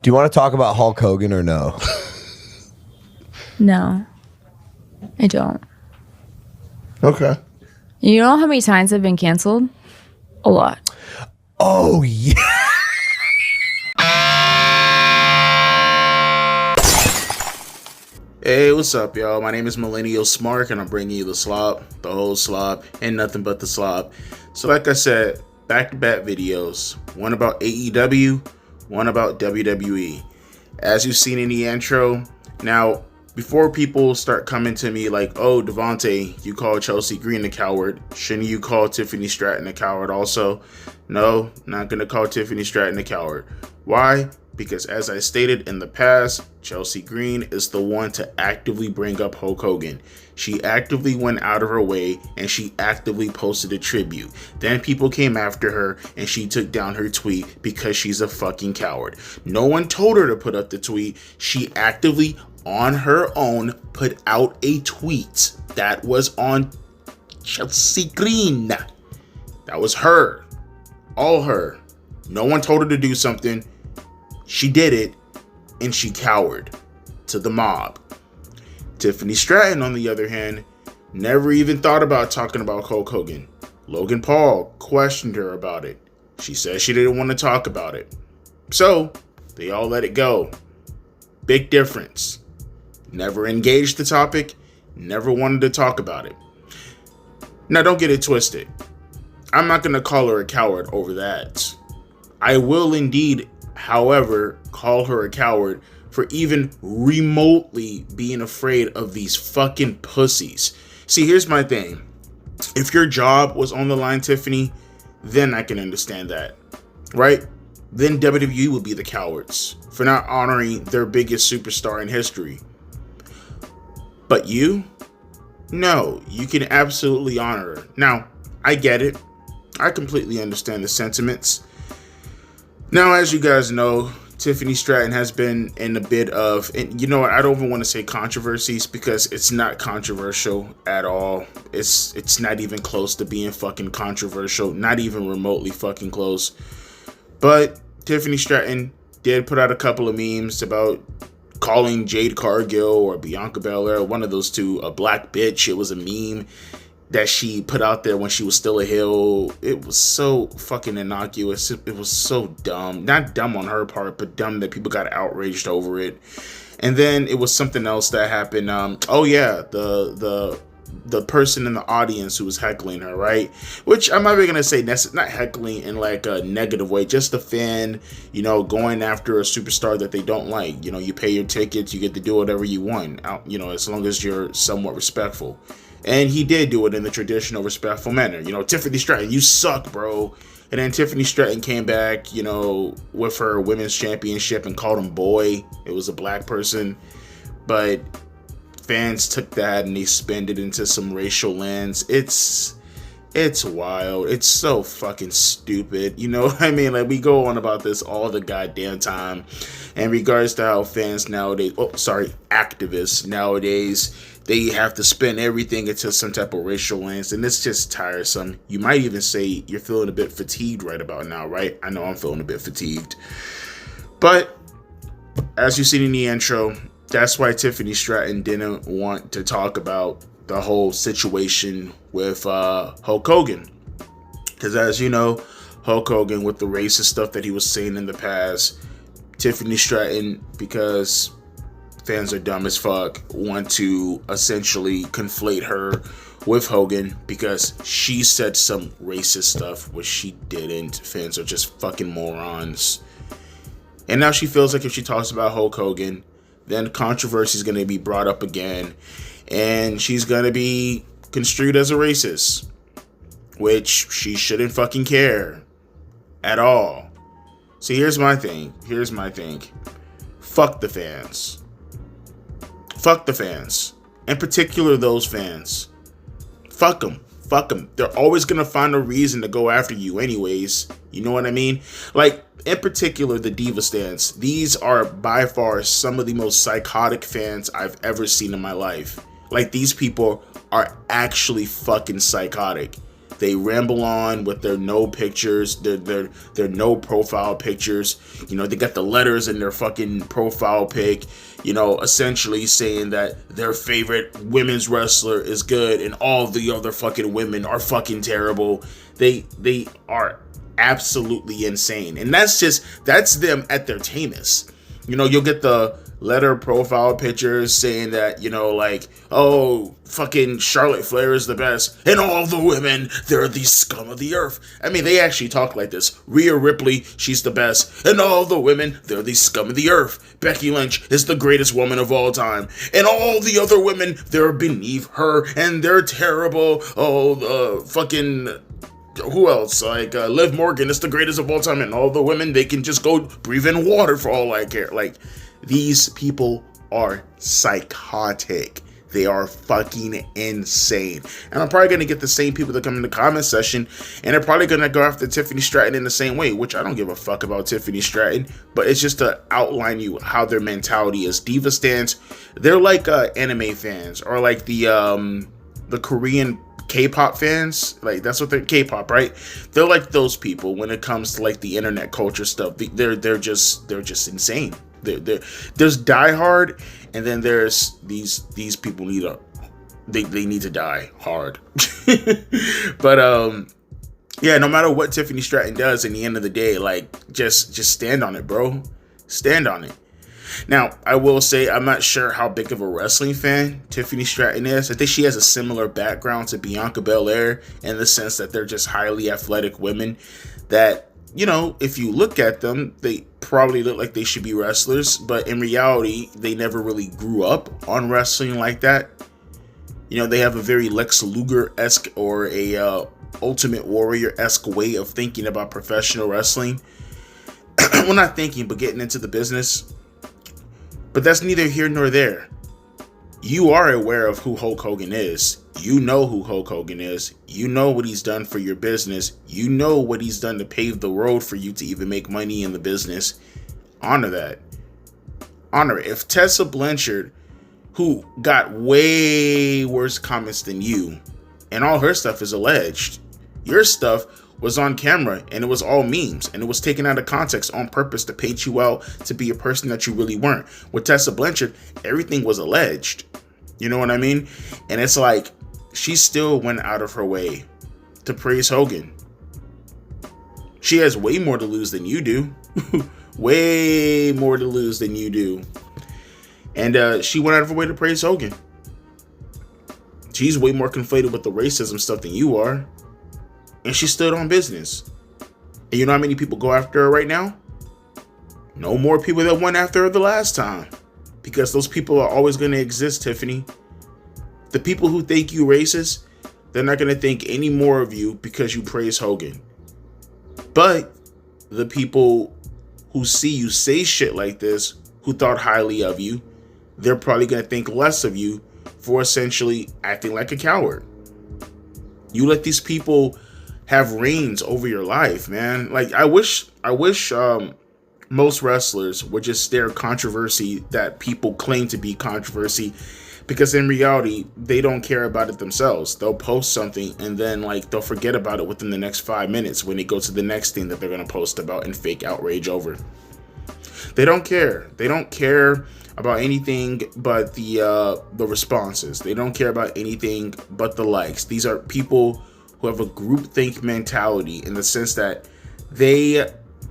Do you want to talk about Hulk Hogan or no? No, I don't. Okay. You know how many times I've been canceled? A lot. Oh, yeah. Hey, what's up, y'all? My name is Millennial Smark, and I'm bringing you the slop, the whole slop, and nothing but the slop. So like I said, back-to-back videos. One about AEW, one about WWE. As you've seen in the intro, now, before people start coming to me like, oh, Devontae, you call Chelsea Green a coward. Shouldn't you call Tiffany Stratton a coward also? No, not going to call Tiffany Stratton a coward. Why? Because as I stated in the past, Chelsea Green is the one to actively bring up Hulk Hogan. She actively went out of her way and she actively posted a tribute. Then people came after her and she took down her tweet because she's a fucking coward. No one told her to put up the tweet. She actively, on her own, put out a tweet that was on Chelsea Green. That was her. All her. No one told her to do something. She did it, and she cowered to the mob. Tiffany Stratton, on the other hand, never even thought about talking about Hulk Hogan. Logan Paul questioned her about it. She said she didn't want to talk about it. So, they all let it go. Big difference. Never engaged the topic, never wanted to talk about it. Now, don't get it twisted. I'm not going to call her a coward over that. I will indeed, however, call her a coward for even remotely being afraid of these fucking pussies. See, here's my thing. If your job was on the line, Tiffany, then I can understand that, right? Then WWE would be the cowards for not honoring their biggest superstar in history. But you? No, you can absolutely honor her. Now, I get it. I completely understand the sentiments. Now, as you guys know, Tiffany Stratton has been in a bit of, and you know what, I don't even want to say controversies because it's not controversial at all. It's not even close to being fucking controversial, not even remotely fucking close. But Tiffany Stratton did put out a couple of memes about calling Jade Cargill or Bianca Belair, one of those two, a black bitch. It was a meme that she put out there when she was still a heel. It was so fucking innocuous. It was so dumb. Not dumb on her part, but dumb that people got outraged over it. And then it was something else that happened. Oh yeah, the person in the audience who was heckling her, right? Which I'm not even gonna say not heckling in like a negative way, just a fan, going after a superstar that they don't like. You pay your tickets, you get to do whatever you want, as long as you're somewhat respectful. And he did do it in the traditional respectful manner. Tiffany Stratton, you suck, bro. And then Tiffany Stratton came back, with her women's championship and called him boy. It was a black person. But fans took that and they spun it into some racial lens. It's wild. It's so fucking stupid. You know what I mean? Like, we go on about this all the goddamn time in regards to how fans nowadays, activists nowadays, they have to spin everything into some type of racial lens, and it's just tiresome. You might even say you're feeling a bit fatigued right about now, right? I know I'm feeling a bit fatigued. But as you've seen in the intro, that's why Tiffany Stratton didn't want to talk about the whole situation with Hulk Hogan. Because as you know, Hulk Hogan, with the racist stuff that he was saying in the past, Tiffany Stratton, because fans are dumb as fuck, want to essentially conflate her with Hogan because she said some racist stuff, which she didn't. Fans are just fucking morons. And now she feels like if she talks about Hulk Hogan, then controversy is going to be brought up again, and she's going to be construed as a racist, which she shouldn't fucking care at all. See, here's my thing. Fuck the fans. Fuck the fans. In particular, those fans. Fuck them. They're always going to find a reason to go after you anyways. You know what I mean? Like, in particular, the Diva stans. These are by far some of the most psychotic fans I've ever seen in my life. Like, these people are actually fucking psychotic. They ramble on with their no pictures, their no profile pictures. You know, they got the letters in their fucking profile pic, you know, essentially saying that their favorite women's wrestler is good and all the other fucking women are fucking terrible. They are absolutely insane. And that's them at their tamest. You know, you'll get the letter profile pictures saying that, you know, like, oh, fucking Charlotte Flair is the best, and all the women, they're the scum of the earth. I mean, they actually talk like this. Rhea Ripley, she's the best, and all the women, they're the scum of the earth. Becky Lynch is the greatest woman of all time, and all the other women, they're beneath her, and they're terrible. Oh, fucking... who else? Like, Liv Morgan is the greatest of all time, and all the women, they can just go breathe in water for all I care. Like, these people are psychotic. They are fucking insane. And I'm probably going to get the same people that come in the comment section, and they're probably going to go after Tiffany Stratton in the same way, which I don't give a fuck about Tiffany Stratton, but it's just to outline you how their mentality is. Diva stans, they're like anime fans, or like the Korean K-pop fans. Like, that's what they're, K-pop, right? They're like those people when it comes to like the internet culture stuff. They're just insane. There's Die Hard, and then there's these people they need to die hard. But yeah, no matter what Tiffany Stratton does, in the end of the day, like, just stand on it, bro. Stand on it. Now, I will say, I'm not sure how big of a wrestling fan Tiffany Stratton is. I think she has a similar background to Bianca Belair, in the sense that they're just highly athletic women that, you know, if you look at them, they probably look like they should be wrestlers, but in reality, they never really grew up on wrestling like that. You know, they have a very Lex Luger-esque or a Ultimate Warrior-esque way of thinking about professional wrestling. Well, not thinking, but getting into the business. But that's neither here nor there. You are aware of who Hulk Hogan is. You know who Hulk Hogan is. You know what he's done for your business. You know what he's done to pave the road for you to even make money in the business. Honor that. Honor it. If Tessa Blanchard, who got way worse comments than you, and all her stuff is alleged, your stuff was on camera and it was all memes and it was taken out of context on purpose to paint you out to be a person that you really weren't. With Tessa Blanchard, everything was alleged. You know what I mean? And it's like, she still went out of her way to praise Hogan. She has way more to lose than you do. Way more to lose than you do. And she went out of her way to praise Hogan. She's way more conflated with the racism stuff than you are. And she stood on business. And you know how many people go after her right now? No more people that went after her the last time. Because those people are always going to exist, Tiffany. The people who think you racist, they're not going to think any more of you because you praise Hogan. But the people who see you say shit like this, who thought highly of you, they're probably going to think less of you for essentially acting like a coward. You let these people have reins over your life, man. Like, I wish most wrestlers would just stare controversy that people claim to be controversy, because in reality, they don't care about it themselves. They'll post something and then, like, they'll forget about it within the next 5 minutes when they go to the next thing that they're going to post about and fake outrage over. They don't care. They don't care about anything but the responses. They don't care about anything but the likes. These are people who have a groupthink mentality, in the sense that they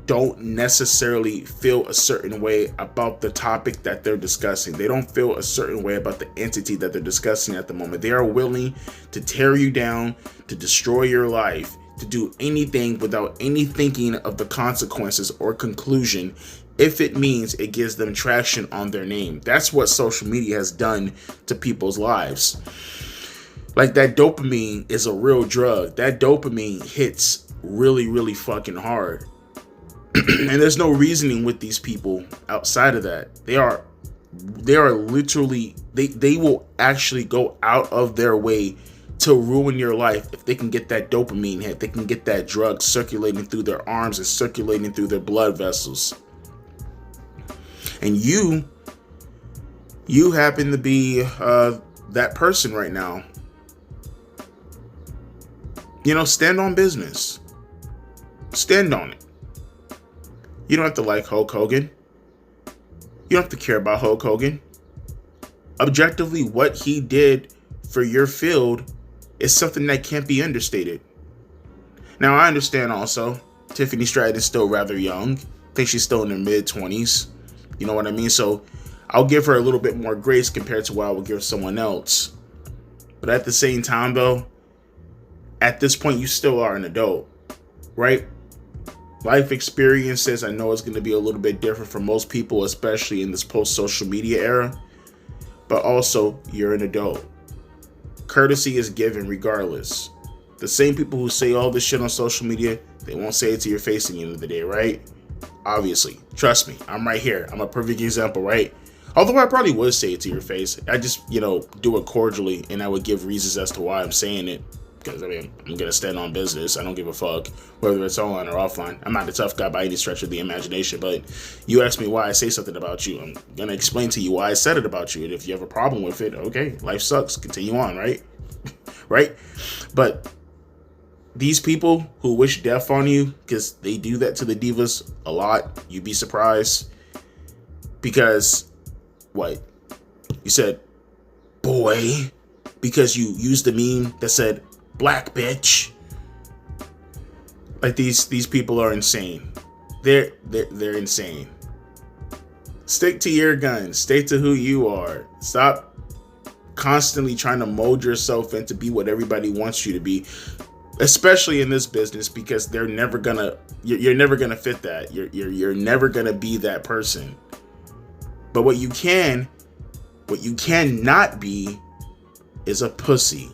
don't necessarily feel a certain way about the topic that they're discussing. They don't feel a certain way about the entity that they're discussing at the moment. They are willing to tear you down, to destroy your life, to do anything without any thinking of the consequences or conclusion, if it means it gives them traction on their name. That's what social media has done to people's lives. Like, that dopamine is a real drug. That dopamine hits really, really fucking hard. And there's no reasoning with these people outside of that. They are literally, they will actually go out of their way to ruin your life if they can get that dopamine hit. They can get that drug circulating through their arms and circulating through their blood vessels. And you happen to be that person right now. stand on business. Stand on it. You don't have to like Hulk Hogan. You don't have to care about Hulk Hogan. Objectively, what he did for your field is something that can't be understated. Now, I understand also, Tiffany Stratton is still rather young. I think she's still in her mid-20s. You know what I mean? So I'll give her a little bit more grace compared to what I would give someone else. But at the same time, though, at this point, you still are an adult, right? Life experiences, I know it's going to be a little bit different for most people, especially in this post-social media era. But also, you're an adult. Courtesy is given regardless. The same people who say all this shit on social media, they won't say it to your face at the end of the day, right? Obviously. Trust me, I'm right here. I'm a perfect example, right? Although I probably would say it to your face. I just, do it cordially, and I would give reasons as to why I'm saying it. Because, I'm going to stand on business. I don't give a fuck whether it's online or offline. I'm not a tough guy by any stretch of the imagination, but you ask me why I say something about you. I'm going to explain to you why I said it about you. And if you have a problem with it, okay, life sucks. Continue on, right? Right? But these people who wish death on you, because they do that to the divas a lot, you'd be surprised. Because, what? You said, boy, because you used a meme that said, black bitch. Like these people are insane. They're insane. Stick to your guns. Stick to who you are. Stop constantly trying to mold yourself into be what everybody wants you to be, especially in this business, because you're never gonna fit that. You're never gonna be that person. But what you cannot be is a pussy.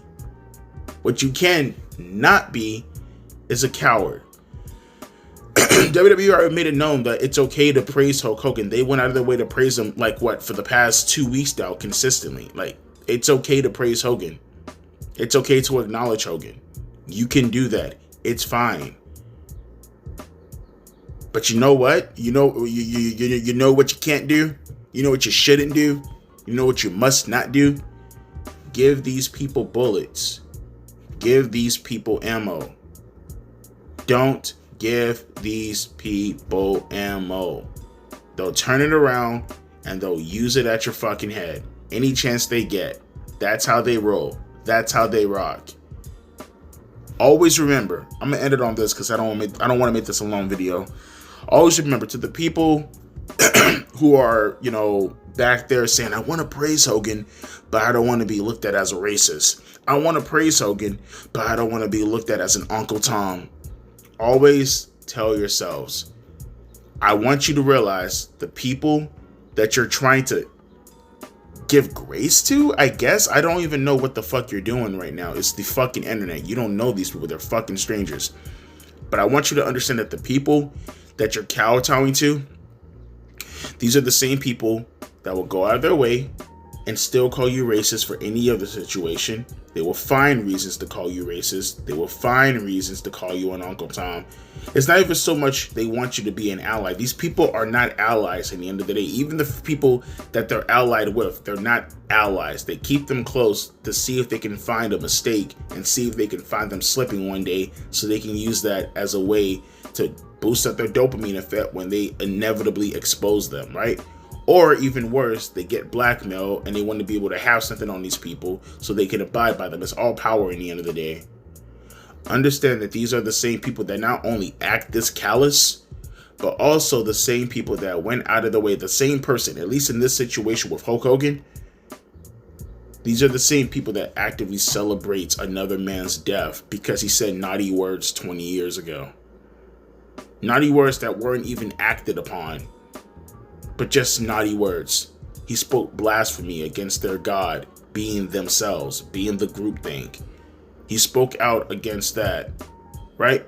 What you can not be is a coward. WWE already made it known that it's okay to praise Hulk Hogan. They went out of their way to praise him, for the past 2 weeks now, consistently. It's okay to praise Hogan. It's okay to acknowledge Hogan. You can do that. It's fine. But you know what? You know what you can't do? You know what you shouldn't do? You know what you must not do? Give these people bullets. Give these people ammo. Don't give these people ammo. They'll turn it around and they'll use it at your fucking head any chance they get. That's how they roll. That's how they rock. Always remember, I'm gonna end it on this because I don't want to make this a long video. Always remember, to the people who are, back there saying, I want to praise Hogan, but I don't want to be looked at as a racist. I want to praise Hogan, but I don't want to be looked at as an Uncle Tom. Always tell yourselves, I want you to realize the people that you're trying to give grace to, I guess. I don't even know what the fuck you're doing right now. It's the fucking internet. You don't know these people. They're fucking strangers. But I want you to understand that the people that you're kowtowing to, these are the same people that will go out of their way and still call you racist for any other situation. They will find reasons to call you racist. They will find reasons to call you an Uncle Tom. It's not even so much they want you to be an ally. These people are not allies at the end of the day. Even the people that they're allied with, they're not allies. They keep them close to see if they can find a mistake and see if they can find them slipping one day so they can use that as a way to boost up their dopamine effect when they inevitably expose them, right? Or even worse, they get blackmailed and they want to be able to have something on these people so they can abide by them. It's all power in the end of the day. Understand that these are the same people that not only act this callous, but also the same people that went out of the way, the same person, at least in this situation with Hulk Hogan, these are the same people that actively celebrates another man's death because he said naughty words 20 years ago. Naughty words that weren't even acted upon, but just naughty words. He spoke blasphemy against their God, being themselves, being the groupthink. He spoke out against that, right?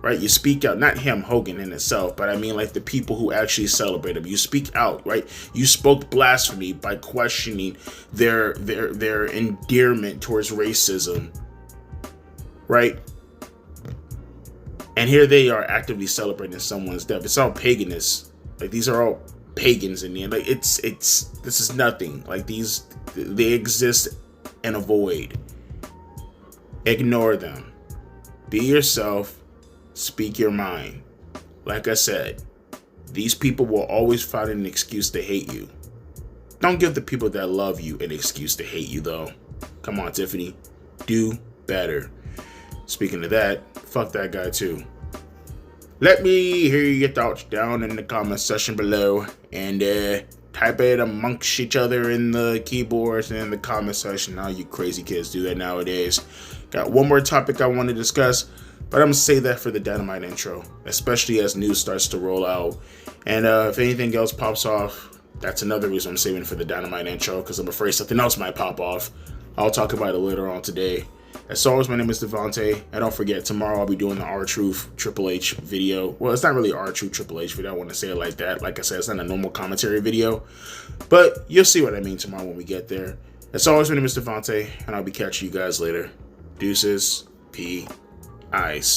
Right? You speak out, not him, Hogan in itself, but I mean like the people who actually celebrate him. You speak out, right? You spoke blasphemy by questioning their endearment towards racism, right? And here they are actively celebrating someone's death. It's all paganist. Like these are all pagans in the end. Like this is nothing. Like they exist in a void. Ignore them. Be yourself. Speak your mind. Like I said, these people will always find an excuse to hate you. Don't give the people that love you an excuse to hate you, though. Come on, Tiffany. Do better. Speaking of that, fuck that guy, too. Let me hear your thoughts down in the comment section below. And type it amongst each other in the keyboards and in the comment section. Now you crazy kids do that nowadays. Got one more topic I want to discuss, but I'm going to save that for the Dynamite intro, especially as news starts to roll out. And if anything else pops off, that's another reason I'm saving it for the Dynamite intro, because I'm afraid something else might pop off. I'll talk about it later on today. As always, my name is Devontae, and don't forget, tomorrow I'll be doing the R-Truth Triple H video. Well, it's not really R-Truth Triple H video, I want to say it like that. Like I said, it's not a normal commentary video, but you'll see what I mean tomorrow when we get there. As always, my name is Devontae, and I'll be catching you guys later. Deuces, P-Ice.